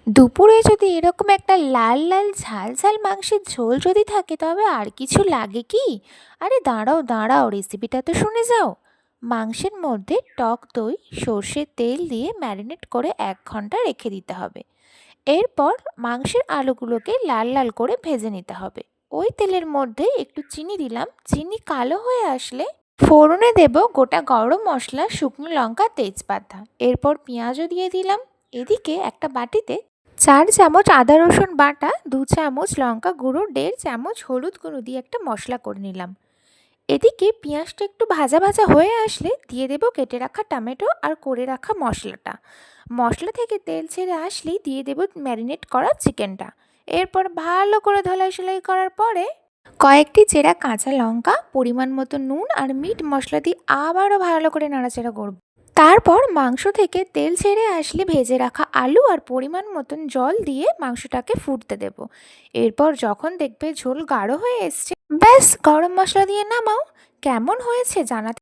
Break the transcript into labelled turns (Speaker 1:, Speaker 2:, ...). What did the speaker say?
Speaker 1: দুপুরে যদি এরকম একটা লাল লাল ঝাল ঝাল মাংসের ঝোল যদি থাকে তবে আর কিছু লাগে কি? আরে দাঁড়াও দাঁড়াও, রেসিপিটা তো শুনে যাও। মাংসের মধ্যে টক দই, সর্ষের তেল দিয়ে ম্যারিনেট করে 1 ঘন্টা রেখে দিতে হবে। এরপর মাংসের আলুগুলোকে লাল লাল করে ভেজে নিতে হবে। ওই তেলের মধ্যে একটু চিনি দিলাম, চিনি কালো হয়ে আসলে ফোড়নে দেব গোটা গরম মশলা, শুকনো লঙ্কা, তেজপাতা। এরপর পেঁয়াজও দিয়ে দিলাম। এদিকে একটা বাটিতে 4 চামচ আদা রসুন বাটা, 2 চামচ লঙ্কা গুঁড়ো, 1.5 চামচ হলুদ গুঁড়ো দিয়ে একটা মশলা করে নিলাম। এদিকে পেঁয়াজটা একটু ভাজা ভাজা হয়ে আসলে দিয়ে দেব কেটে রাখা টমেটো আর করে রাখা মশলাটা। মশলা থেকে তেল ছেড়ে আসলেই দিয়ে দেব ম্যারিনেট করা চিকেনটা। এরপর ভালো করে ধলাই সেলাই করার পরে কয়েকটি চেরা কাঁচা লঙ্কা, পরিমাণ মতো নুন আর মিট মশলা দিয়ে আবারও ভালো করে নাড়াচাড়া করব। তারপর মাংস থেকে তেল ছেড়ে আসলে ভেজে রাখা আলু আর পরিমাণ মতন জল দিয়ে মাংসটাকে ফুটতে দেব। এরপর যখন দেখবে ঝোল গাঢ় হয়ে এসছে, ব্যাস গরম মশলা দিয়ে নামাও। কেমন হয়েছে জানাতে